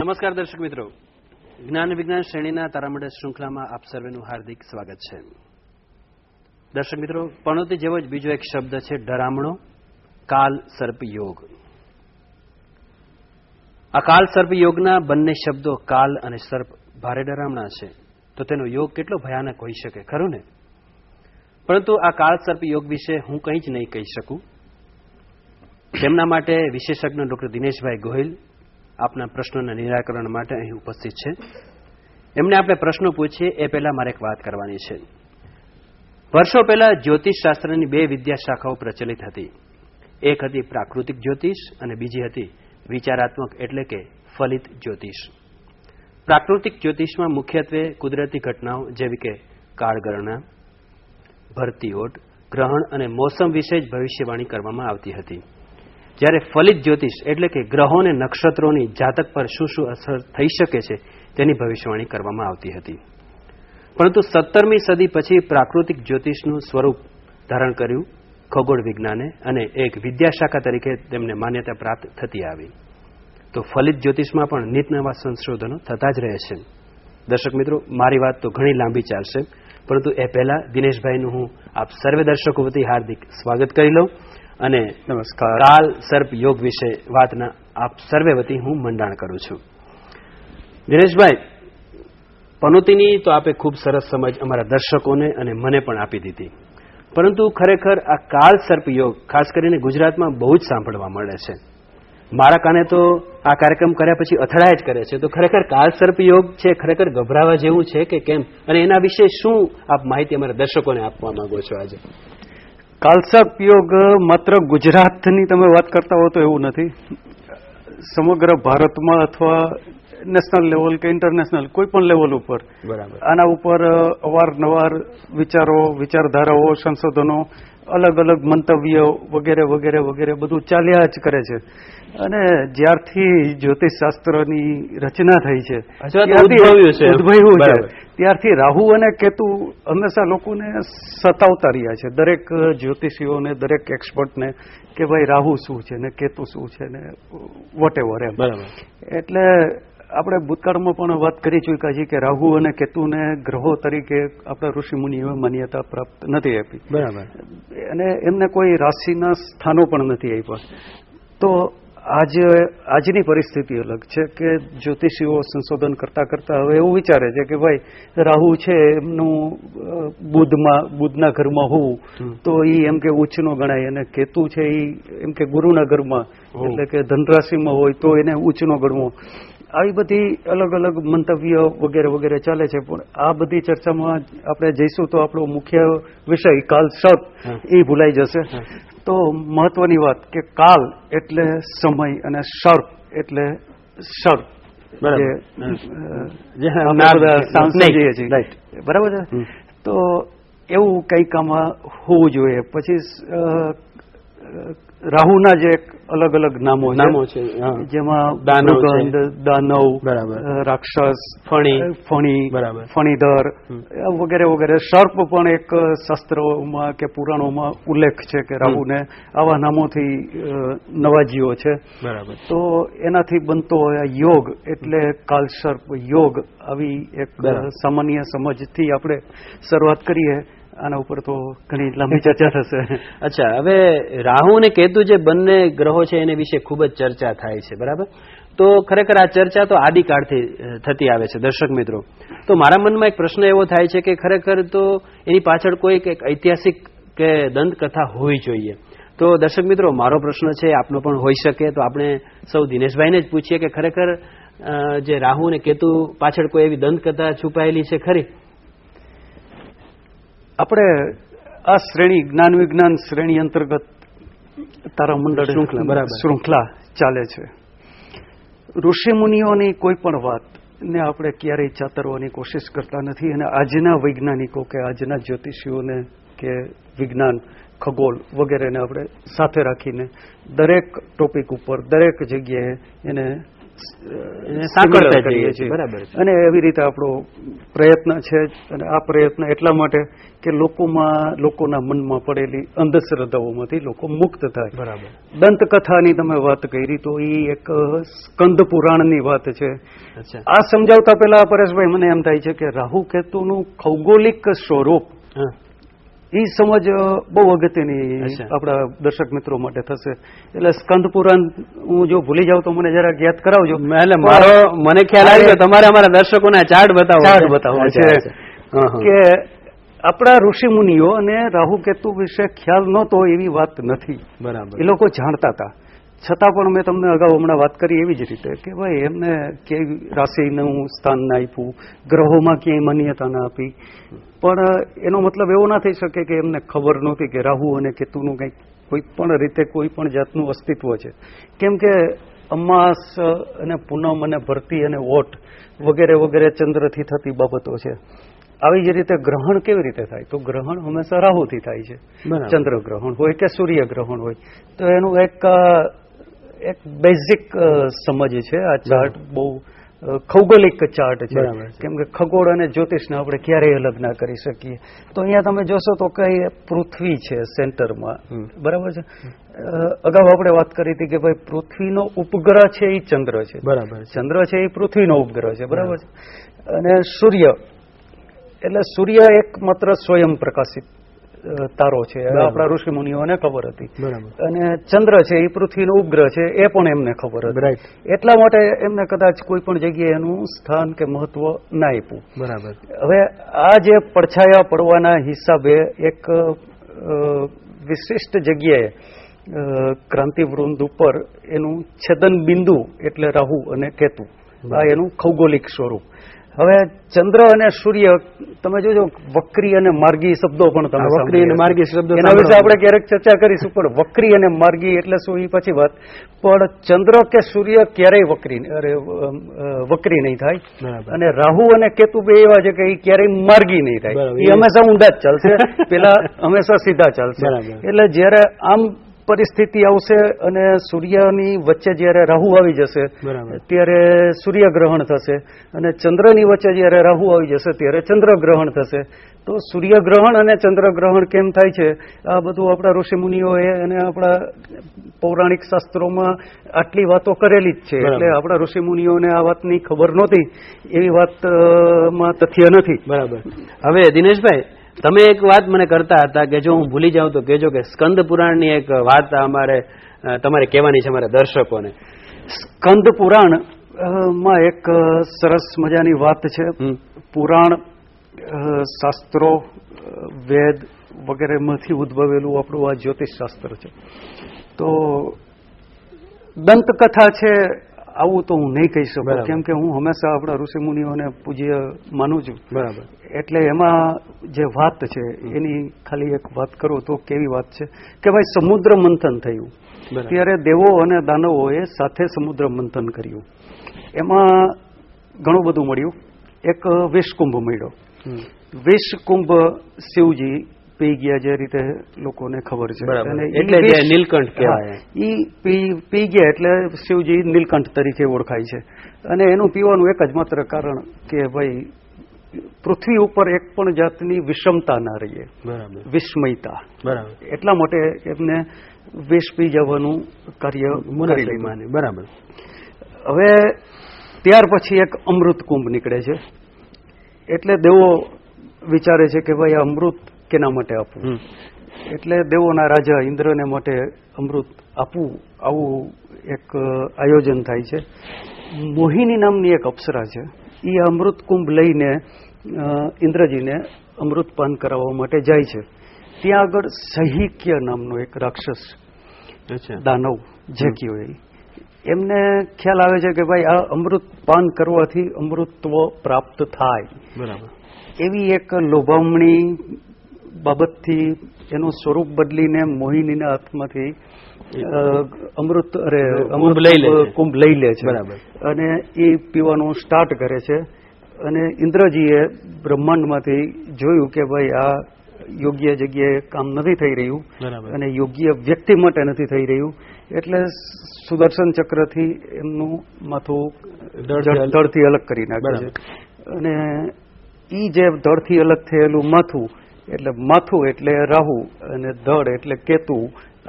નમસ્કાર દર્શક મિત્રો, જ્ઞાન વિજ્ઞાન શ્રેણીના તારામંડળ શૃંખલામાં આપ સર્વેનું હાર્દિક સ્વાગત છે. દર્શક મિત્રો, પનોતી જેવો જ બીજો એક શબ્દ છે ડરામણો, કાલ સર્પ યોગ. આ કાલ સર્પ યોગના બંને શબ્દો કાલ અને સર્પ ભારે ડરામણા છે, તો તેનો યોગ કેટલો ભયાનક હોઈ શકે, ખરું ને? પરંતુ આ કાળ સર્પ યોગ વિશે હું કંઈ જ નહીં કહી શકું. તેમના માટે વિશેષજ્ઞ ડોક્ટર દિનેશભાઈ ગોહિલ આપના પ્રશ્નોના નિરાકરણ માટે અહીં ઉપસ્થિત છે. એમને આપણે પ્રશ્નો પૂછીએ એ પહેલા મારે એક વાત કરવાની છે. વર્ષો પહેલા જ્યોતિષ શાસ્ત્રની બે વિદ્યા શાખાઓ પ્રચલિત હતી. એક હતી પ્રાકૃતિક જ્યોતિષ અને બીજી હતી વિચારાત્મક એટલે કે ફલિત જ્યોતિષ. પ્રાકૃતિક જ્યોતિષમાં મુખ્યત્વે કુદરતી ઘટનાઓ જેવી કે કાળગણના, ભરતી ઓટ, ગ્રહણ અને મોસમ વિશે જ ભવિષ્યવાણી કરવામાં આવતી હતી. જ્યારે ફલિત જ્યોતિષ એટલે કે ગ્રહો અને નક્ષત્રોની જાતક પર શું શું અસર થઈ શકે છે તેની ભવિષ્યવાણી કરવામાં આવતી હતી. પરંતુ 17મી સદી પછી પ્રાકૃતિક જ્યોતિષનું સ્વરૂપ ધારણ કર્યું ખગોળ વિજ્ઞાને અને એક વિદ્યાશાખા તરીકે તેમને માન્યતા પ્રાપ્ત થતી આવી. તો ફલિત જ્યોતિષમાં પણ નિત નવા સંશોધનો થતા જ રહે છે. દર્શક મિત્રો, મારી વાત તો ઘણી લાંબી ચાલશે, પરંતુ એ પહેલા દિનેશભાઈનું હું આપ સર્વે દર્શકો વતી હાર્દિક સ્વાગત કરી લઉં અને નમસ્કાર. કાલ સર્પ યોગ વિશે વાતના આપ સર્વે વતી હું મંડાણ કરું છું. દિનેશભાઈ, પનોતીની તો આપે ખૂબ સરસ સમજ અમારા દર્શકોને અને મને પણ આપી દીધી, પરંતુ ખરેખર આ કાલ સર્પ યોગ ખાસ કરીને ગુજરાતમાં બહુ જ સાંભળવા મળે છે. મારા કાને તો આ કાર્યક્રમ કર્યા પછી અથડાય જ કરે છે. તો ખરેખર કાલ સર્પ યોગ છે, ખરેખર ગભરાવા જેવું છે કે કેમ, અને એના વિશે શું આપ માહિતી અમારા દર્શકોને આપવા માંગો છો આજે? કાલસર્પ યોગ માત્ર ગુજરાતની તમે વાત કરતા હો તો એવું નથી. સમગ્ર ભારતમાં અથવા નેશનલ લેવલ કે ઇન્ટરનેશનલ કોઈ પણ લેવલ ઉપર આના ઉપર અવારનવાર વિચારો, વિચારધારાઓ, સંશોધનો, અલગ અલગ મંતવ્યો વગેરે વગેરે વગેરે બધું ચાલ્યા જ કરે છે. અને જ્યારથી જ્યોતિષશાસ્ત્રની રચના થઈ છે, ઉદ્ભવ્યું છે, ત્યારથી રાહુ અને કેતુ હંમેશા લોકોને સતાવતા રહ્યા છે. દરેક જ્યોતિષીઓને, દરેક એક્સપર્ટને કે ભાઈ રાહુ શું છે ને કેતુ શું છે ને વોટેવર એમ. એટલે આપણે ભૂતકાળમાં પણ વાત કરી ચૂક્યા છીએ કે રાહુ અને કેતુને ગ્રહો તરીકે આપણા ઋષિમુનિઓએ માન્યતા પ્રાપ્ત નથી આપી. બરાબર. અને એમને કોઈ રાશિના સ્થાનો પણ નથી આપ્યા. તો આજની પરિસ્થિતિ અલગ છે કે જ્યોતિષીઓ સંશોધન કરતા કરતા હવે એવું વિચારે છે કે ભાઈ રાહુ છે એમનું બુધના ઘરમાં હોવું તો એ એમ કે ઉચ્ચનો ગણાય, અને કેતુ છે એ એમ કે ગુરુના ઘરમાં એટલે કે ધનરાશિમાં હોય તો એને ઉચ્ચનો ગણવો. આવી બધી અલગ અલગ મંતવ્ય વગેરે વગેરે ચાલે છે. પણ આ બધી ચર્ચામાં આપણે જઈશું તો આપણો મુખ્ય વિષય કાલ સર્પ એ ભૂલાઈ જશે. તો મહત્વની વાત કે કાલ એટલે સમય અને સર્પ એટલે સર્પ. બરાબર છે. તો એવું કંઈક આમાં હોવું જોઈએ. પછી રાહુના જે અલગ અલગ નામો છે, જેમાં દાનવ, રાક્ષસ, ફણીધર વગેરે વગેરે. સર્પ પણ એક શાસ્ત્રોમાં કે પુરાણોમાં ઉલ્લેખ છે કે રાહુને આવા નામોથી નવાજીઓ છે. બરાબર. તો એનાથી બનતો યોગ એટલે કાલસર્પ યોગ. આવી એક સામાન્ય સમજથી આપણે શરૂઆત કરીએ. આના ઉપર તો ઘણી લાંબી ચર્ચા થશે. અચ્છા, હવે રાહુ અને કેતુ જે બંને ગ્રહો છે એને વિશે ખૂબ જ ચર્ચા થાય છે, બરાબર? તો ખરેખર આ ચર્ચા તો આદિકાળથી થતી આવે છે. દર્શક મિત્રો, તો મારા મનમાં એક પ્રશ્ન એવો થાય છે કે ખરેખર તો એની પાછળ કોઈક એક ઐતિહાસિક કે દંતકથા હોવી જોઈએ. તો દર્શક મિત્રો, મારો પ્રશ્ન છે, આપનો પણ હોઈ શકે, તો આપણે સૌ દિનેશભાઈને જ પૂછીએ કે ખરેખર જે રાહુ અને કેતુ પાછળ કોઈ એવી દંતકથા છુપાયેલી છે ખરી? આપણે આ શ્રેણી જ્ઞાન વિજ્ઞાન શ્રેણી અંતર્ગત તારામંડળ શૃંખલા ચાલે છે. ઋષિમુનિઓની કોઈ પણ વાત ને આપણે ક્યારેય ચાતરવાની કોશિશ કરતા નથી. અને આજના વૈજ્ઞાનિકો કે આજના જ્યોતિષીઓને કે વિજ્ઞાન, ખગોળ વગેરેને આપણે સાથે રાખીને દરેક ટોપિક ઉપર દરેક જગ્યાએ એને સાંકળતા કરીએ છીએ. બરાબર. અને એવી રીતે આપણો પ્રયત્ન છે. અને આ પ્રયત્ન એટલા માટે કે લોકોના મનમાં પડેલી અંધશ્રદ્ધાઓમાંથી લોકો મુક્ત થાય. બરાબર. દંતકથાની તમે વાત કરી તો એ એક સ્કંદ પુરાણની વાત છે. અચ્છા. આ સમજાવતા પહેલા પરેશભાઈ મને એમ થાય છે કે રાહુ કેતુનું ખૌગોલિક સ્વરૂપ એ સમજ બહુ અગત્યની આપણા દર્શક મિત્રો માટે થશે. એટલે સ્કંદ પુરાણ હું જો ભૂલી જાઉં તો મને જરાક યાદ કરાવજો. એટલે મને ખ્યાલ આવ્યો તમારે અમારા દર્શકોને ચાર્ટ બતાવો છે કે આપણા ઋષિ મુનિઓ અને રાહુ કેતુ વિશે ખ્યાલ નહોતો એવી વાત નથી. બરાબર. એ લોકો જાણતા હતા. છતાં પણ મેં તમને અગાઉ હમણાં વાત કરી એવી જ રીતે કે ભાઈ એમને કેવી રાશિનું સ્થાન ના આપ્યું, ગ્રહોમાં ક્યાંય માન્યતા ના આપી. પણ એનો મતલબ એવો ના થઈ શકે કે એમને ખબર નહોતી કે રાહુ અને કેતુનું કંઈક કોઈ પણ રીતે કોઈ પણ જાતનું અસ્તિત્વ છે. કેમ કે અમાસ અને પૂનમ અને ભરતી અને ઓટ વગેરે વગેરે ચંદ્રથી થતી બાબતો છે. આવી જ રીતે ગ્રહણ કેવી રીતે થાય? તો ગ્રહણ હંમેશા રાહુથી થાય છે. ચંદ્ર ગ્રહણ હોય કે સૂર્ય ગ્રહણ હોય તો એનું એક બેઝિક સમજ છે. આ ચાર્ટ બહુ ખૌગોલિક ચાર્ટ છે. કેમ કે ખગોળ અને જ્યોતિષને આપણે ક્યારેય અલગ ના કરી શકીએ. તો અહીંયા તમે જોશો તો કઈ પૃથ્વી છે સેન્ટરમાં. બરાબર છે. અગાઉ આપણે વાત કરી હતી કે ભાઈ પૃથ્વીનો ઉપગ્રહ છે એ ચંદ્ર છે. બરાબર. ચંદ્ર છે એ પૃથ્વીનો ઉપગ્રહ છે. બરાબર છે. અને સૂર્ય એટલે સૂર્ય એક માત્ર સ્વયં પ્રકાશિત તારો છે. આપણા ઋષિ મુનિઓને ખબર હતી. અને ચંદ્ર છે એ પૃથ્વીનો ઉપગ્રહ છે એ પણ એમને ખબર હતી. એટલા માટે એમને કદાચ કોઈ પણ જગ્યાએ એનું સ્થાન કે મહત્વ ના આપ્યું. બરાબર. હવે આ જે પડછાયા પડવાના હિસાબે એક વિશિષ્ટ જગ્યાએ ક્રાંતિવૃંદ ઉપર એનું છેદન બિંદુ એટલે રાહુ અને કેતુ. આ એનું ખૌગોલિક સ્વરૂપ. હવે ચંદ્ર અને સૂર્ય તમે જોજો વક્રી અને માર્ગી શબ્દો પણ તમે વક્રી અને માર્ગી શબ્દો એના વિશે આપણે ક્યારેક ચર્ચા કરીશું. પણ વક્રી અને માર્ગી એટલે શું એ પછી વાત. પણ ચંદ્ર કે સૂર્ય ક્યારેય વક્રી નહીં થાય. અને રાહુ અને કેતુ બે એવા છે કે એ ક્યારેય માર્ગી નહીં થાય. એ હંમેશા ઊંડા જ ચાલશે. પેલા હંમેશા સીધા ચાલશે. એટલે જયારે આમ પરિસ્થિતિ આવશે અને સૂર્યની વચ્ચે જ્યારે રાહુ આવી જશે ત્યારે સૂર્યગ્રહણ થશે. અને ચંદ્રની વચ્ચે જ્યારે રાહુ આવી જશે ત્યારે ચંદ્રગ્રહણ થશે. તો સૂર્યગ્રહણ અને ચંદ્રગ્રહણ કેમ થાય છે આ બધું આપણા ઋષિમુનિઓએ અને આપણા પૌરાણિક શાસ્ત્રોમાં આટલી વાતો કરેલી જ છે. એટલે આપણા ઋષિમુનિઓને આ વાતની ખબર નહોતી એવી વાતમાં તથ્ય નથી. બરાબર. હવે દિનેશભાઈ તમે એક વાત મને કરતા હતા કે જો હું ભૂલી જાઉં તો કહેજો કે સ્કંદ પુરાણની એક વાત તમારે કહેવાની છે મારા દર્શકોને. સ્કંદ પુરાણ માં એક સરસ મજાની વાત છે. પુરાણ શાસ્ત્રો વેદ વગેરેમાંથી ઉદ્ભવેલું આપણું આ જ્યોતિષ શાસ્ત્ર છે. તો દંતકથા છે આવું તો હું નહીં કહી શકું. કેમ કે હું હંમેશા આપણા ઋષિમુનિઓને પૂજ્ય માનું છું. બરાબર. એટલે એમાં જે વાત છે એની ખાલી એક વાત કરું તો કેવી વાત છે કે ભાઈ સમુદ્ર મંથન થયું ત્યારે દેવો અને દાનવોએ સાથે સમુદ્ર મંથન કર્યું. એમાં ઘણું બધું મળ્યું. એક વિષકુંભ મળ્યો. વિષકુંભ શિવજી પી ગયા જે રીતે લોકોને ખબર છે. એટલે નીલકંઠ કહેવાય. એ પી ગયા એટલે શિવજી નીલકંઠ તરીકે ઓળખાય છે. અને એનું પીવાનું એક જ માત્ર કારણ કે ભાઈ પૃથ્વી ઉપર એક પણ જાતની વિષમતા ના રહીએ. વિસ્મયતા. એટલા માટે એમને વિષ પી જવાનું કાર્ય કરી લીધું. બરાબર. હવે ત્યાર પછી એક અમૃત કુંભ નીકળે છે. એટલે દેવો વિચારે છે કે ભાઈ આ અમૃત કેના માટે આપવું. એટલે દેવોના રાજા ઇન્દ્રને માટે અમૃત આપવું આવું એક આયોજન થાય છે. મોહિની નામની એક અપ્સરા છે. એ અમૃત કુંભ લઈને ઇન્દ્રજીને અમૃતપાન કરાવવા માટે જાય છે. ત્યાં આગળ સહિક્ય નામનો એક રાક્ષસ દાનવ જે કયો એમને ખ્યાલ આવે છે કે ભાઈ આ અમૃતપાન કરવાથી અમૃતત્વ પ્રાપ્ત થાય. બરાબર. એવી એક લોભામણી બાબતથી એનું સ્વરૂપ બદલીને મોહિનીના હાથમાંથી કુંભ લઈ લે છે. અને એ પીવાનું સ્ટાર્ટ કરે છે. અને ઇન્દ્રજીએ બ્રહ્માંડમાંથી જોયું કે ભાઈ આ યોગ્ય જગ્યાએ કામ નથી થઈ રહ્યું બરાબર. અને યોગ્ય વ્યક્તિ માટે નથી થઈ રહ્યું, એટલે સુદર્શન ચક્રથી એમનું માથું ધડથી અલગ કરી નાખે છે. અને ઈ જે ધડથી અલગ થયેલું માથું એટલે રાહુ અને ધડ એટલે કેતુ.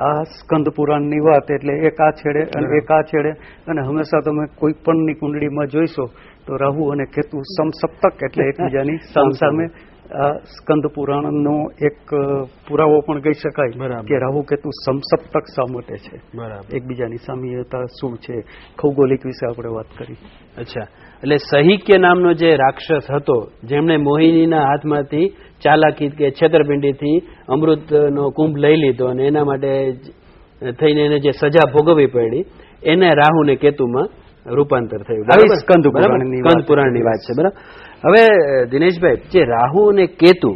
આ સ્કંદ પુરાણની વાત, એટલે એક આ છેડે અને એક આ છેડે. અને હંમેશા તમે કોઈ પણની કુંડળીમાં જોઈશો તો રાહુ અને કેતુ સમસપ્તક એટલે એકબીજાની સામસામે. આ સ્કંદ પુરાણનો એક પુરાવો પણ કહી શકાય કે રાહુ કેતુ સમસપ્તક શા માટે છે, એકબીજાની સામ્યતા શું છે. ખૌગોલિક વિશે આપણે વાત કરી. અચ્છા, એટલે સહિક્ય નામનો જે રાક્ષસ હતો, જેમણે મોહિનીના હાથમાંથી ચાલાકી કે છેતરપિંડીથી અમૃતનો કુંભ લઈ લીધો અને એના માટે થઈને એને જે સજા ભોગવવી પડી, એને રાહુ ને કેતુમાં રૂપાંતર થયું. સ્કંદ પુરાણની વાત છે. બરાબર. હવે દિનેશભાઈ, જે રાહુ અને કેતુ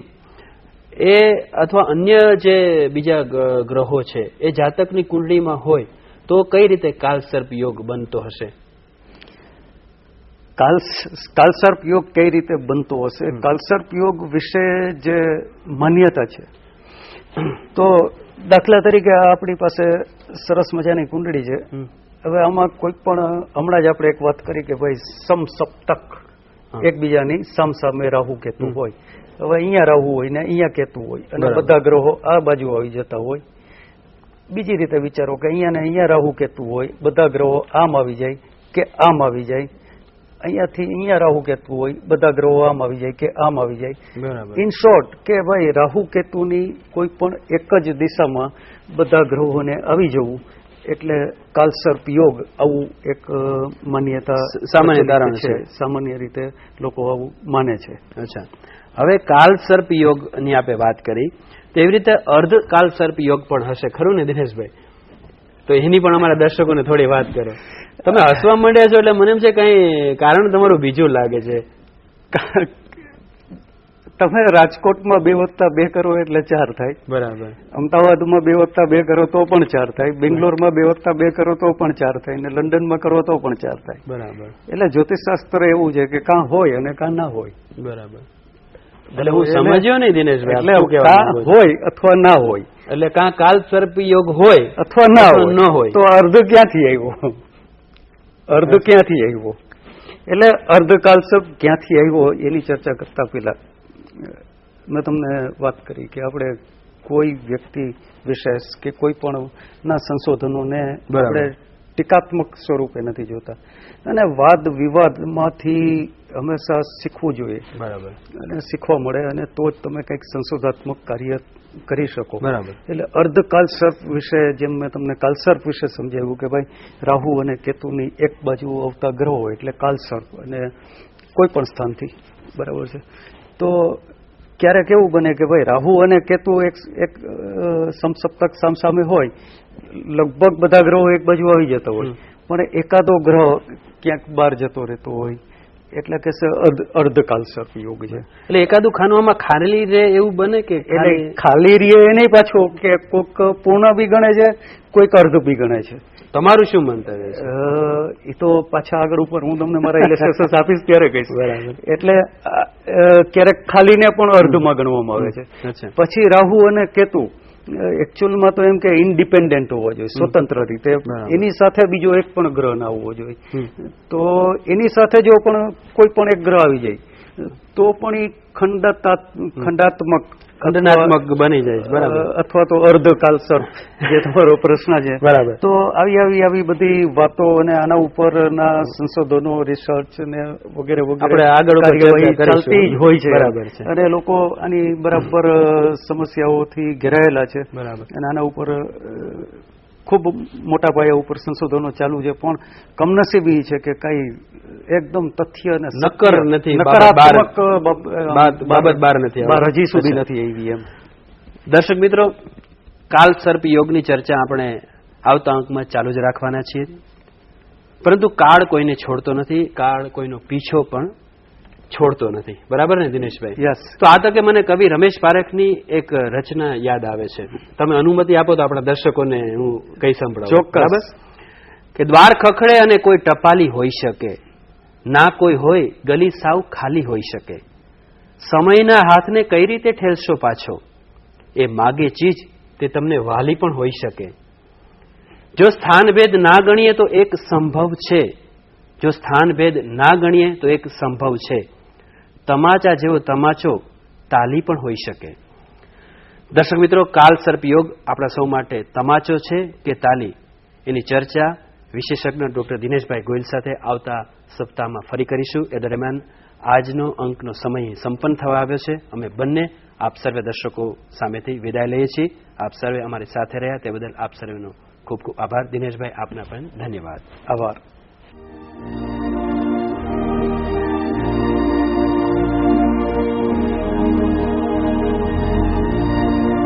એ અથવા અન્ય જે બીજા ગ્રહો છે એ જાતકની કુંડળીમાં હોય તો કઈ રીતે કાલસર્પ યોગ બનતો હશે? કાલસર્પ યોગ કઈ રીતે બનતો હશે? કાલસર્પ યોગ વિશે જે માન્યતા છે, તો દાખલા તરીકે આપણી પાસે સરસ મજાની કુંડળી છે. હવે આમાં કોઈ પણ, હમણાં જ આપણે એક વાત કરી કે ભાઈ સમસપ્તક એકબીજાની સામસામે રાહુ કેતુ હોય. હવે અહીંયા રાહુ હોય ને અહીંયા કેતુ હોય અને બધા ગ્રહો આ બાજુ આવી જતા હોય. બીજી રીતે વિચારો કે અહીંયા ને અહીંયા રાહુ કેતુ હોય, બધા ગ્રહો આમ આવી જાય કે આમ આવી જાય. અહીંયાથી અહીંયા રાહુ કેતુ હોય, બધા ગ્રહો આમ આવી જાય કે આમ આવી જાય. ઇન શોર્ટ કે ભાઈ રાહુ કેતુની કોઈ પણ એક જ દિશામાં બધા ગ્રહોને આવી જવું એટલે કાલસર્પ યોગ. આવું એક માન્યતા સામાન્ય રીતે લોકો આવું માને છે. અચ્છા, હવે કાલસર્પ યોગની આપણે વાત કરી, તેવી રીતે અર્ધ કાલસર્પ યોગ પણ હશે, ખરું ને દિનેશભાઈ? તો એની પણ અમારા દર્શકોને થોડી વાત કરો. તમે હસવા માંડ્યા છો એટલે મને એમ છે કઈ કારણ તમારું બીજું લાગે છે. તમે રાજકોટમાં 2+2 કરો એટલે 4 થાય. બરાબર. અમદાવાદમાં 2+2 કરો તો પણ 4 થાય. બેંગ્લોરમાં 2+2 કરો તો પણ 4 થાય. ને લંડનમાં કરો તો પણ 4 થાય. બરાબર. એટલે જ્યોતિષશાસ્ત્ર એવું છે કે કાં હોય અને કાં ના હોય. બરાબર. એટલે હું સમજ્યો નહીં દિનેશભાઈ, એટલે કાં હોય અથવા ના હોય. એટલે કાં કાલસર્પ યોગ હોય અથવા ના હોય તો અર્ધ ક્યાંથી આવ્યો? એટલે અર્ધ કાલસર્પ ક્યાંથી આવ્યો એની ચર્ચા કરતા પહેલા મેં તમને વાત કરી કે આપણે કોઈ વ્યક્તિ વિશેષ કે કોઈ પણ ના સંશોધનોને આપણે ટીકાત્મક સ્વરૂપે નથી જોતા અને વાદ વિવાદમાંથી હંમેશા શીખવું જોઈએ. બરાબર. અને શીખવા મળે અને તો જ તમે કંઈક સંશોધાત્મક કાર્ય કરી શકો. બરાબર. એટલે અર્ધ કાલસર્પ વિશે જેમ મેં તમને કાલસર્પ વિશે સમજાવ્યું કે ભાઈ રાહુ અને કેતુની એક બાજુ આવતા ગ્રહો એટલે કાલસર્પ અને કોઈ પણ સ્થાનથી, બરાબર છે. તો ક્યારેક એવું બને કે ભાઈ રાહુ અને કેતુ એક સમસપ્તક સામસામે હોય, લગભગ બધા ગ્રહો એક બાજુ આવી જતા હોય, પણ એકાદો ગ્રહ ક્યાંક બહાર જતો રહેતો હોય એટલે કે અર્ધ કાલસર્પ યોગ છે. એટલે એકાદું ખાનું આમાં ખાલી રહે એવું બને કે ખાલી રહે એ નહીં પાછું કે કોઈક પૂર્ણ બી ગણે છે, કોઈક અર્ધ બી ગણે છે. તમારું શું મંતવ્ય છે? એ તો પાછા આગળ ઉપર હું તમને મારા ઇલેસ્ટ્રેશન આપીશ ત્યારે કહીશ. બરાબર. એટલે ક્યારેક ખાલીને પણ અર્ધમાં ગણવામાં આવે છે. પછી રાહુ અને કેતુ એકચ્યુઅલમાં તો એમ કે ઇન્ડિપેન્ડન્ટ હોવો જોઈએ, સ્વતંત્ર રીતે. એની સાથે બીજો એક પણ ગ્રહ ના આવવો જોઈએ. તો એની સાથે જો પણ કોઈ પણ એક ગ્રહ આવી જાય તો પણ એ ખંડાત્મક બની જાય. બરાબર. અથવા તો અર્ધ કાલસર્પ જે તમારો પ્રશ્ન છે. બરાબર. તો આવી બધી વાતો અને આના ઉપરના સંશોધનો, રિસર્ચ ને વગેરે વગેરે આગળ ચાલતી જ હોય છે. બરાબર છે. અને લોકો આની બરાબર સમસ્યાઓથી ઘેરાયેલા છે. બરાબર. અને આના ઉપર ખૂબ મોટા પાયા ઉપર સંશોધનો ચાલુ છે, પણ કમનસીબી છે કે કઈ એકદમ તથ્ય અને નક્કર નથી, નકારાત્મક બાબત બહાર નથી, હજી સુધી નથી આવી. એમ દર્શક મિત્રો, કાલસર્પ યોગની ચર્ચા આપણે આવતા અંકમાં ચાલુ જ રાખવાના છીએ, પરંતુ કાળ કોઈને છોડતો નથી, કાળ કોઈનો પીછો પણ છોડતો નથી. બરાબર ને દિનેશભાઈ? યસ. તો આ તકે મને કવિ રમેશ પારેખની એક રચના યાદ આવે છે. તમે અનુમતિ આપો તો આપણા દર્શકોને હું કઈ સંભળાવું. ચોક્કસ. બરાબર. કે દ્વાર ખખડે અને કોઈ ટપાલી હોઈ શકે, ના કોઈ હોય ગલી સાવ ખાલી હોઈ શકે, સમયના હાથને કઈ રીતે ઠેલશો પાછો, એ માગે ચીજ તે તમને વહાલી પણ હોઈ શકે. જો સ્થાનભેદ ના ગણીએ તો એક સંભવ છે. જો સ્થાનભેદ ના ગણીએ તો એક સંભવ છે. તમાચા જેવો તમાચો તાલી પણ હોઈ શકે. દર્શક મિત્રો, કાલ સર્પ યોગ આપણા સૌ માટે તમાચો છે કે તાલી, એની ચર્ચા વિશેષજ્ઞ ડોક્ટર દિનેશભાઈ ગોયલ સાથે આવતા સપ્તાહમાં ફરી કરીશું. એ દરમિયાન આજનો અંકનો સમય સંપન્ન થવા આવ્યો છે. અમે બંને આપ સર્વે દર્શકો સામેથી વિદાય લઈએ છીએ. આપ સર્વે અમારી સાથે રહ્યા તે બદલ આપ સર્વેનો ખૂબ ખૂબ આભાર. દિનેશભાઈ, આપના પણ ધન્યવાદ. આભાર.